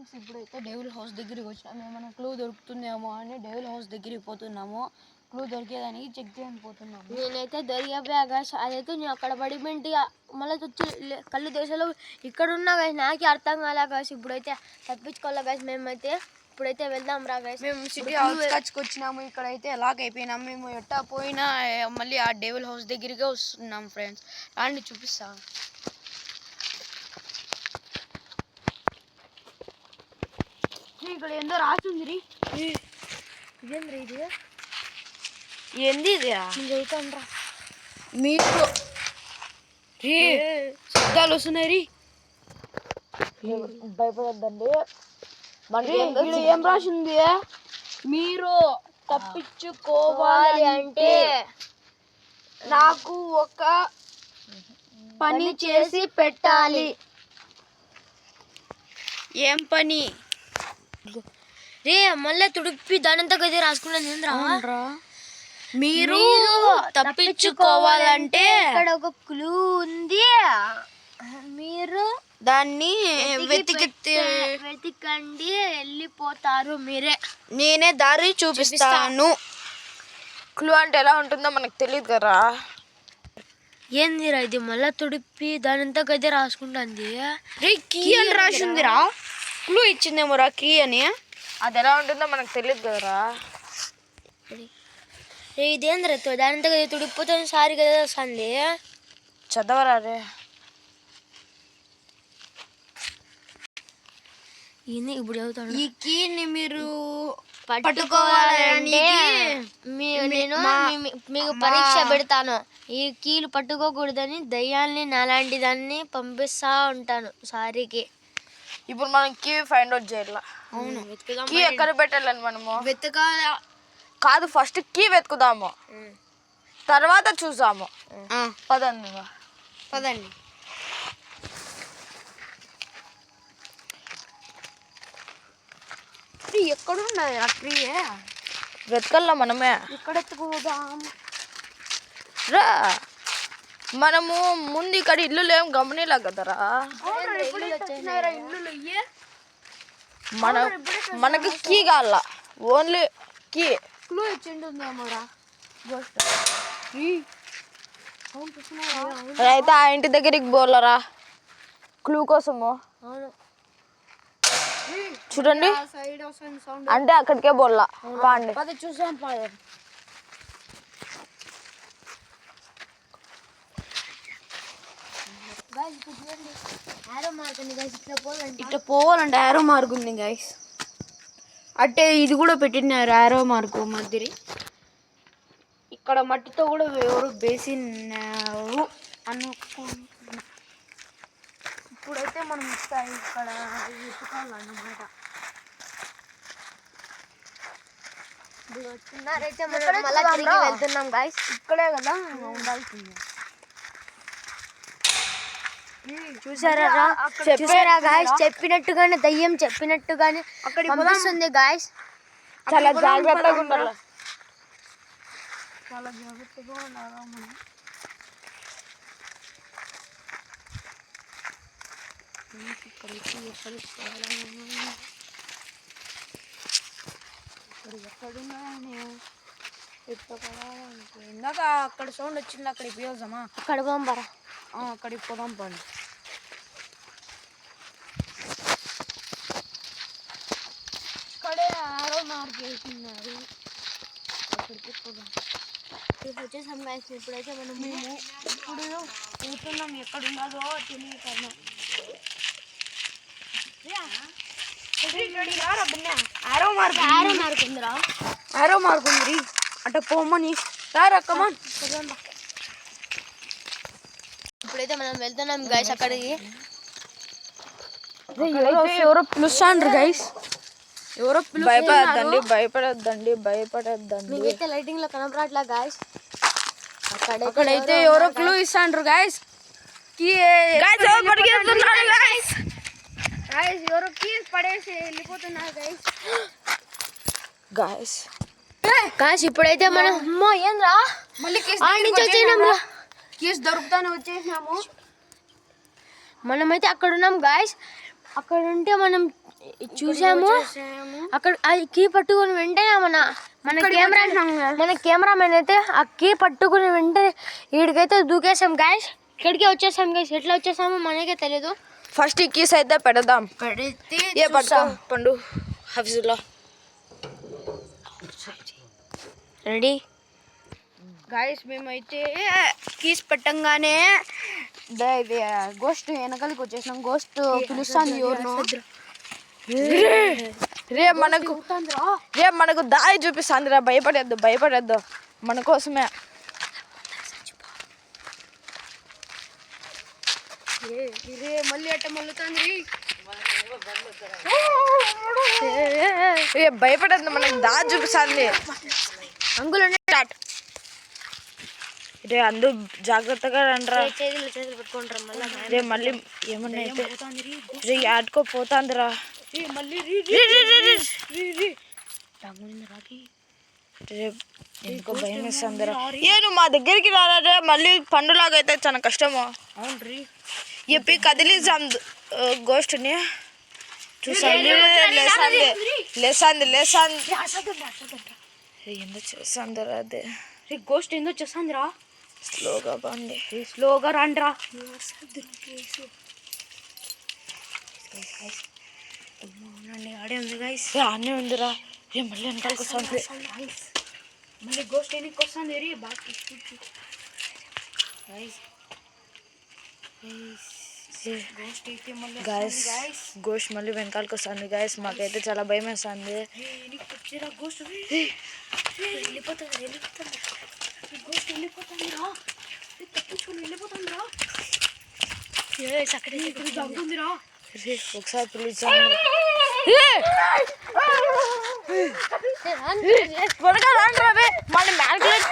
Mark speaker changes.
Speaker 1: Friends ఇప్పుడైతే devil house దగ్గరికి వచ్చినాము. ఏమైనా క్లూ దొరుకుతుందేమో అని డెవిల్ హౌస్ దగ్గరికి పోతున్నాము. క్లూ దొరికేదానికి చెక్ చేయని పోతున్నాము.
Speaker 2: నేనైతే దొరికిపోయా గాయస్. అదైతే నేను అక్కడ పడిపోయింటి మళ్ళీ వచ్చి కళ్ళు దేశాలు ఇక్కడ ఉన్నా గాయస్. నాకే అర్థం కాలే గాయస్. ఇప్పుడైతే తప్పించుకోవాలి గాయస్. మేమైతే ఇప్పుడైతే వెళ్దాం రా గాయస్.
Speaker 1: మేము సిటీ అవుట్స్కట్స్కి వచ్చినాము. ఇక్కడైతే లాక్ అయిపోయినాము. మేము ఎట్టా పోయినా మళ్ళీ ఆ డెవిల్ హౌస్ దగ్గరికే వస్తున్నాం ఫ్రెండ్స్. రాండి చూపిస్తా. ఇక్కడ ఏందో రాసింది.
Speaker 2: ఇదేంద్ర ఇది?
Speaker 1: ఏంది ఇది?
Speaker 2: చదువుతాండ్రా
Speaker 1: మీరు శబ్దాలు వస్తున్నాయి.
Speaker 2: భయపడద్దండి.
Speaker 1: ఏం రాసింది? మీరు తప్పించుకోవాలి అంటే నాకు ఒక పని చేసి పెట్టాలి. ఏం పని?
Speaker 2: రే మళ్ళీ తుడిపి దానంతా గది రాసుకున్నాను.
Speaker 1: మీరు తప్పించుకోవాలంటే
Speaker 2: ఇక్కడ ఒక క్లూ ఉంది. మీరు
Speaker 1: దాన్ని
Speaker 2: వెతికండి, వెళ్ళిపోతారు మీరే.
Speaker 1: నేనే దారి చూపిస్తాను. క్లూ అంటే ఎలా ఉంటుందో మనకు తెలియదు కదా.
Speaker 2: ఏందిరా ఇది? మళ్ళా తుడిపి దానంతా గది రాసుకుంటుంది.
Speaker 1: రే కీ అని రాసిందిరా. క్లూ ఇచ్చిందేమోరా కీ అని. అది ఎలా ఉంటుందో మనకు తెలియదు కదరా.
Speaker 2: రే ఇదేంద్ర దానంతా గది తుడిపోతే సారి కదా వస్తుంది.
Speaker 1: చదవరా రే.
Speaker 2: ఇప్పుడు చదువుతాను.
Speaker 1: ఈ కీని మీరు
Speaker 2: పట్టుకోవాలంటే నేను మీకు పరీక్ష పెడతాను. ఈ కీలు పట్టుకోకూడదని దయ్యాల్ని నాలాంటి దాన్ని పంపిస్తా ఉంటాను సారీకి.
Speaker 1: ఇప్పుడు మనం కీ ఫైండ్ అవుట్ చేయాల.
Speaker 2: అవును,
Speaker 1: కీ ఎక్కడ పెట్టాలని మనము
Speaker 2: వెతకాల
Speaker 1: కాదు. ఫస్ట్ కీ వెతుకుదాము, తర్వాత చూసాము. పదండి. ఎక్కడున్నాయి ఆ ట్రీ? వెతకల్లా మనమే.
Speaker 2: ఇక్కడ ఎత్తుకుపోదాం
Speaker 1: రా. మనము ముందు ఇక్కడ ఇల్లు ఏం గమనిలా కదరా. మనకి కీ కావాల. Only key.
Speaker 2: క్లూ ఇచ్చింటుందేమోరా.
Speaker 1: అయితే ఆ ఇంటి దగ్గరికి పోలరా క్లూ కోసము. చూడండి, అంటే అక్కడికే పోల్లా. పాండి చూసాం. ఇట్లా పోవాలంటే ఆరో మార్క్ ఉంది గైస్. అంటే ఇది కూడా పెట్టినారు ఆరో మార్కు మధ్యరి. ఇక్కడ మట్టితో కూడా ఎవరు బేసినారు అనుకుంటున్నా. ఇప్పుడైతే మనం ఇక్కడ ఎత్తుకోవాలన్నమాట.
Speaker 2: వెళ్తున్నాం గాయస్.
Speaker 1: ఇక్కడే కదా ఉండాల్సింది.
Speaker 2: చూసారా గాయస్? చెప్పినట్టుగానే దయ్యం చెప్పినట్టుగానే పంపిస్తుంది గాయస్.
Speaker 1: చాలా జాగ్రత్తగా ఉండాలి. చాలా జాగ్రత్తగా ఉండాలా మనం. ఇందాక అక్కడ సౌండ్ వచ్చింది, అక్కడికి పోదామా?
Speaker 2: అక్కడ పోంబరా.
Speaker 1: అక్కడికి పోదాం పండి. ఇక్కడే ఆరో మార్క్ వేస్తున్నారు. అక్కడికి పోదాం.
Speaker 2: వచ్చేసాం గాయస్. ఇప్పుడైతే మేము
Speaker 1: ఇప్పుడు కూర్చున్నాం. ఎక్కడున్నదో తెలియకన్నా. ఆరో మార్క్ ఉంది. అంటే పోమని రారక్కమా.
Speaker 2: ఇప్పుడైతే మనం వెళ్తున్నాం గైస్ అక్కడికి.
Speaker 1: ఎవరో పిలుస్తాండ్రు గైస్. ఎవరో భయపడద్దండి.
Speaker 2: మీకైతే లైటింగ్ లో కనపడట్లా గైస్.
Speaker 1: అక్కడైతే ఎవరో క్లూ ఇస్తాండ్రు గైస్. ఎవరో కీస్ పడేసి వెళ్ళిపోతున్నారు
Speaker 2: గైస్. ఇప్పుడైతే మనం ఏంద్రా
Speaker 1: మళ్ళీ కేసు దొరుకుతానే వచ్చేసినాము.
Speaker 2: మనమైతే అక్కడ ఉన్నాం గాయస్. అక్కడ ఉంటే మనం చూసాము. అక్కడ ఆ కీ పట్టుకుని వెంటనే మన కెమెరామెన్ అయితే ఆ కీ పట్టుకుని వెంటనే వీడికైతే దూకేసాం గాయస్. ఇక్కడికే వచ్చేసాం గాయస్. ఎట్లా వచ్చేసామో మనకే తెలియదు.
Speaker 1: ఫస్ట్ ఈ కీస్ అయితే పెడదాం.
Speaker 2: పెడితే
Speaker 1: ఏ పట్టుకో పండు హఫీజుల్లా.
Speaker 2: రెడీ
Speaker 1: గాయస్ మేమైతే కీస్ పెట్టంగానే గోస్ట్ వెనకాలకి వచ్చేసినాం. గోస్ట్ పిలుస్తాంది ఎవరినో. రే మనకు దారి చూపిస్తాందిరా. భయపడద్దు మన కోసమే. మళ్ళీ అట్ట మళ్ళుతాంది. భయపడద్దు మనకు దారి చూపిస్తాంది. అంగులోనే స్టార్ట్. రే అందరూ జాగ్రత్తగా రండిరా.
Speaker 2: చేతులు పెట్టుకుంటారు మళ్ళీ.
Speaker 1: రే మళ్ళీ ఏమన్నా అయితే రే ఆడుకో పోతాందిరా. ఎందుకో భయం వేస్తుందిరా. నువ్వు మా దగ్గరికి రారా రే. మళ్ళీ పండులాగా అయితే చాలా కష్టము.
Speaker 2: అవును
Speaker 1: చెప్పి కదిలిసాం గోస్ట్ని. చూసాంది లేసాంది ఎందుకు చేస్తాందిరా అదే.
Speaker 2: గోస్ట్ ఏందో చేస్తాందిరా.
Speaker 1: స్లోగా బండి.
Speaker 2: స్లోగా రండిరా. ఆడే ఉంది గైస్.
Speaker 1: ఆనే ఉందిరా. మళ్ళీ వెనకాలకు వస్తుంది.
Speaker 2: మళ్ళీ గోస్ట్ ఎన్నికి వస్తుంది రీ.
Speaker 1: గోస్ట్ మళ్ళీ వెనకాలకు వస్తుంది గాయస్. మాకైతే చాలా భయం వేస్తుంది.
Speaker 2: గోస్ట్ వెళ్ళిపోతుంది గోస్ట్ వెళ్ళిపోతుందిరా. తప్పించుకొని వెళ్ళిపోతుందిరా. దగ్గుందిరా.
Speaker 1: ఒకసారి పిలిచాను. మళ్ళీ మ్యాగ్లెట్